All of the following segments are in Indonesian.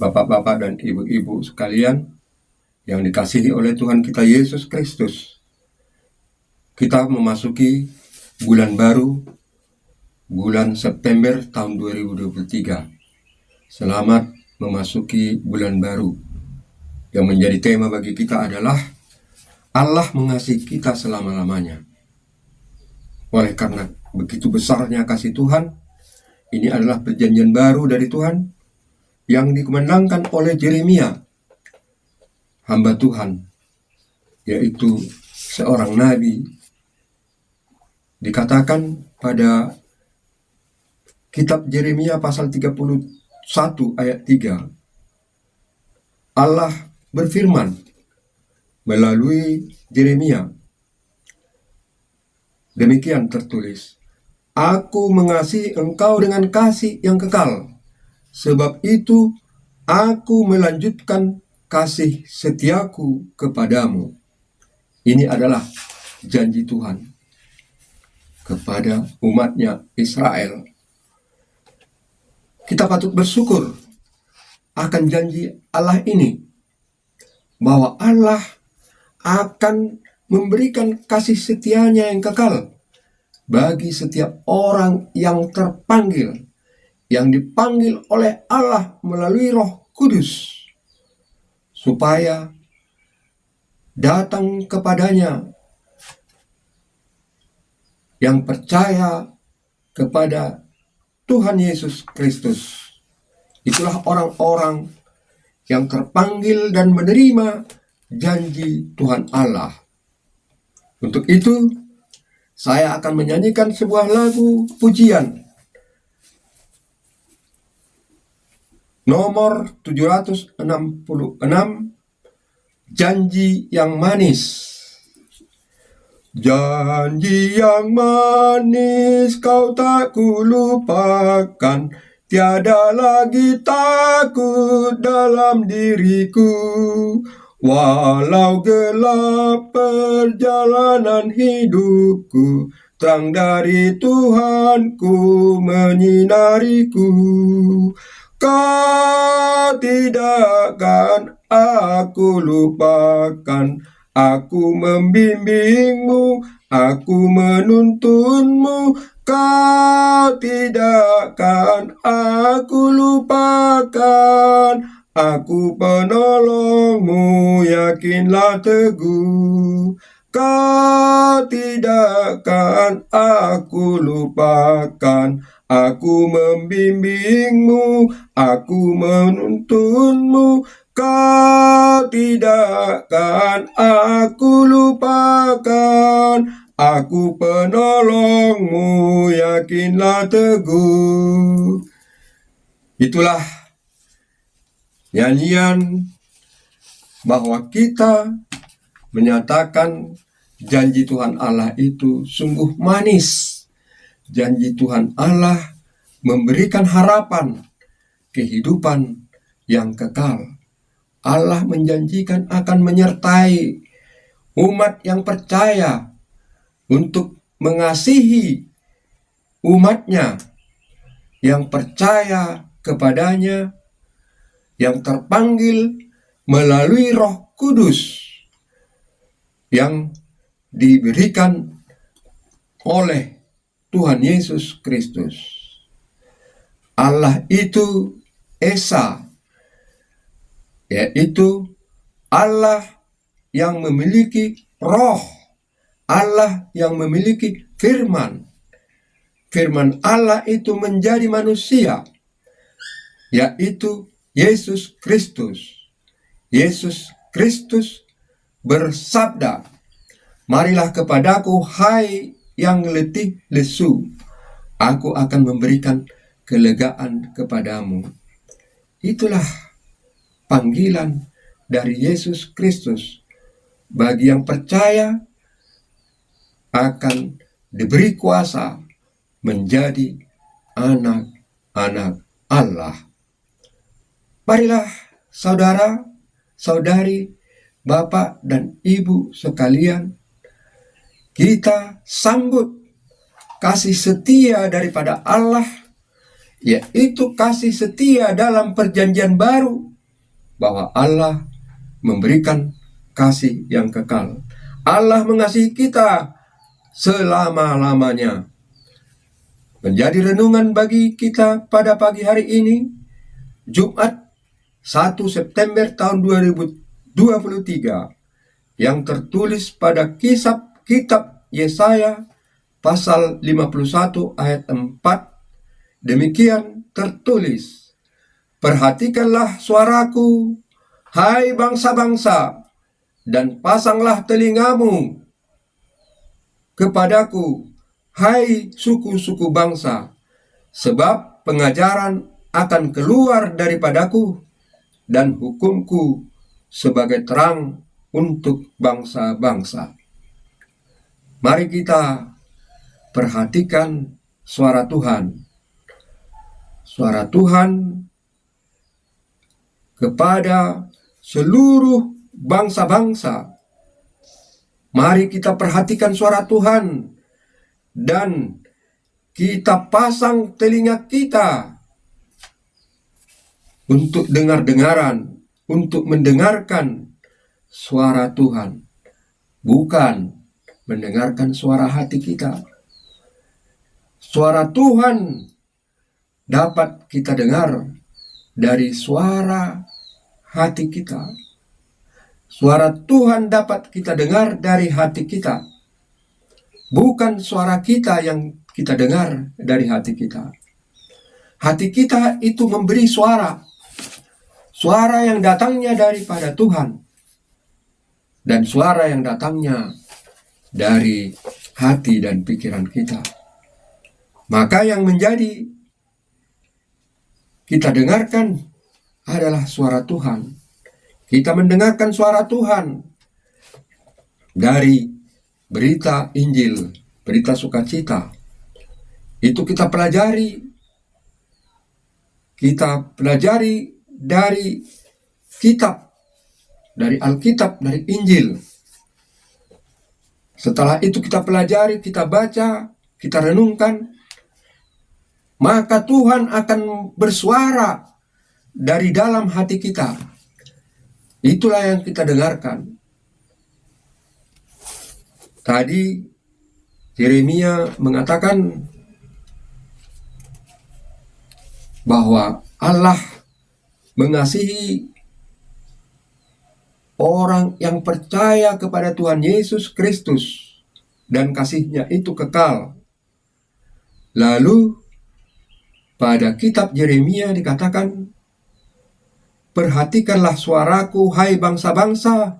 Bapak-bapak dan ibu-ibu sekalian yang dikasihi oleh Tuhan kita Yesus Kristus. Kita memasuki bulan baru, bulan September tahun 2023. Selamat memasuki bulan baru. Yang menjadi tema bagi kita adalah Allah mengasihi kita selama-lamanya. Oleh karena begitu besarnya kasih Tuhan, ini adalah perjanjian baru dari Tuhan yang dikumandangkan oleh Yeremia, hamba Tuhan, yaitu seorang nabi. Dikatakan pada kitab Yeremia pasal 31 ayat 3, Allah berfirman melalui Yeremia. Demikian tertulis, Aku mengasihi engkau dengan kasih yang kekal, sebab itu aku melanjutkan kasih setiaku kepadamu. Ini adalah janji Tuhan kepada umatnya Israel. Kita patut bersyukur akan janji Allah ini, bahwa Allah akan memberikan kasih setianya yang kekal bagi setiap orang yang terpanggil, yang dipanggil oleh Allah melalui Roh Kudus, supaya datang kepadanya, yang percaya kepada Tuhan Yesus Kristus. Itulah orang-orang yang terpanggil dan menerima janji Tuhan Allah. Untuk itu, saya akan menyanyikan sebuah lagu pujian nomor 766, Janji yang Manis. Janji yang manis kau tak kulupakan, tiada lagi takut dalam diriku. Walau gelap perjalanan hidupku, terang dari Tuhanku menyinariku. Kau tidakkan aku lupakan, aku membimbingmu, aku menuntunmu. Kau tidakkan aku lupakan, aku penolongmu, yakinlah teguh. Kau tidakkan aku lupakan, aku membimbingmu, aku menuntunmu. Kau tidakkan aku lupakan, aku penolongmu, yakinlah teguh. Itulah nyanyian bahwa kita menyatakan janji Tuhan Allah itu sungguh manis. Janji Tuhan Allah memberikan harapan kehidupan yang kekal. Allah menjanjikan akan menyertai umat yang percaya untuk mengasihi umatnya yang percaya kepadanya, yang terpanggil melalui Roh Kudus yang diberikan oleh Tuhan Yesus Kristus. Allah itu Esa, yaitu Allah yang memiliki roh, Allah yang memiliki firman. Firman Allah itu menjadi manusia, yaitu Yesus Kristus. Yesus Kristus bersabda, marilah kepadaku hai yang letih lesu, aku akan memberikan kelegaan kepadamu. Itulah panggilan dari Yesus Kristus bagi yang percaya akan diberi kuasa menjadi anak-anak Allah. Marilah saudara, saudari, bapak dan ibu sekalian, kita sambut kasih setia daripada Allah, yaitu kasih setia dalam perjanjian baru bahwa Allah memberikan kasih yang kekal. Allah mengasihi kita selama-lamanya. Menjadi renungan bagi kita pada pagi hari ini, Jumat 1 September tahun 2023, yang tertulis pada kitab Yesaya pasal 51 ayat 4. Demikian tertulis, "Perhatikanlah suaraku, hai bangsa-bangsa, dan pasanglah telingamu kepadaku, hai suku-suku bangsa, sebab pengajaran akan keluar daripadaku, dan hukumku sebagai terang untuk bangsa-bangsa." Mari kita perhatikan suara Tuhan. Suara Tuhan kepada seluruh bangsa-bangsa. Mari kita perhatikan suara Tuhan dan kita pasang telinga kita untuk dengar-dengaran, untuk mendengarkan suara Tuhan, bukan mendengarkan suara hati kita. Suara Tuhan dapat kita dengar dari suara hati kita. Suara Tuhan dapat kita dengar dari hati kita, bukan suara kita yang kita dengar dari hati kita. Hati kita itu memberi suara yang datangnya daripada Tuhan, dan suara yang datangnya dari hati dan pikiran kita. Maka yang menjadi kita dengarkan adalah suara Tuhan. Kita mendengarkan suara Tuhan dari berita Injil, berita sukacita. Itu kita pelajari dari kitab, dari Alkitab, dari Injil. Setelah itu kita pelajari, kita baca, kita renungkan, maka Tuhan akan bersuara dari dalam hati kita. Itulah yang kita dengarkan. Tadi Yeremia mengatakan bahwa Allah mengasihi orang yang percaya kepada Tuhan Yesus Kristus, dan kasihnya itu kekal. Lalu pada kitab Yeremia dikatakan, "Perhatikanlah suaraku, hai bangsa-bangsa,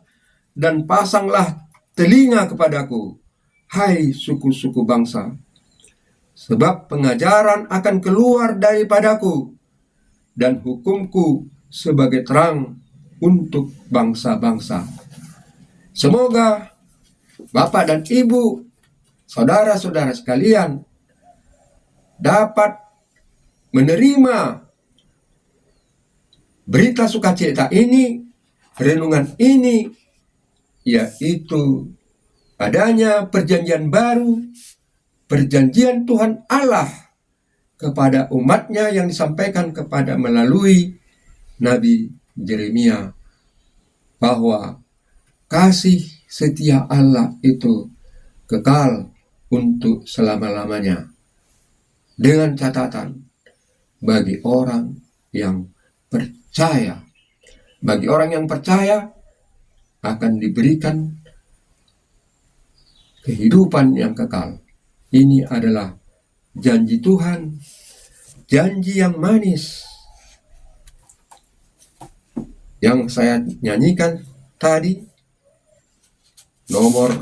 dan pasanglah telinga kepadaku, hai suku-suku bangsa. Sebab pengajaran akan keluar daripadaku, dan hukumku sebagai terang untuk bangsa-bangsa." Semoga Bapak dan Ibu, saudara-saudara sekalian, dapat menerima berita sukacita ini, renungan ini, yaitu adanya perjanjian baru, perjanjian Tuhan Allah kepada umatnya yang disampaikan kepada melalui Nabi Yeremia, bahwa kasih setia Allah itu kekal untuk selama-lamanya, dengan catatan bagi orang yang percaya. Bagi orang yang percaya akan diberikan kehidupan yang kekal. Ini adalah janji Tuhan, janji yang manis yang saya nyanyikan tadi, nomor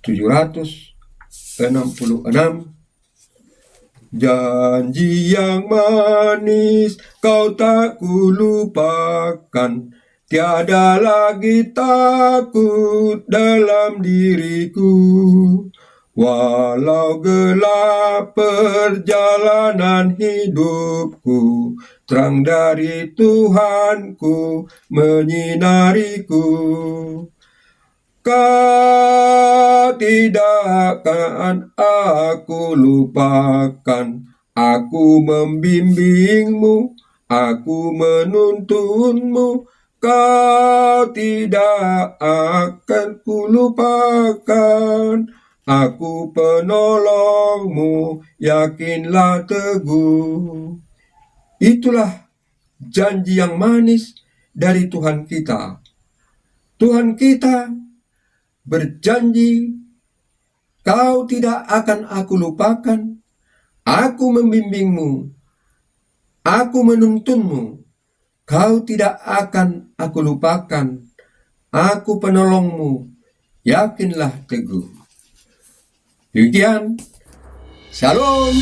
766. Janji yang manis kau tak kulupakan, tiada lagi takut dalam diriku. Walau gelap perjalanan hidupku, terang dari Tuhanku menyinariku. Kau tidak akan aku lupakan, aku membimbingmu Aku menuntunmu, kau tidak akan kulupakan. Aku penolongmu, yakinlah teguh. Itulah janji yang manis dari Tuhan kita. Tuhan kita berjanji, kau tidak akan aku lupakan. Aku membimbingmu, aku menuntunmu, kau tidak akan aku lupakan. Aku penolongmu, yakinlah teguh. Demikian, Shalom.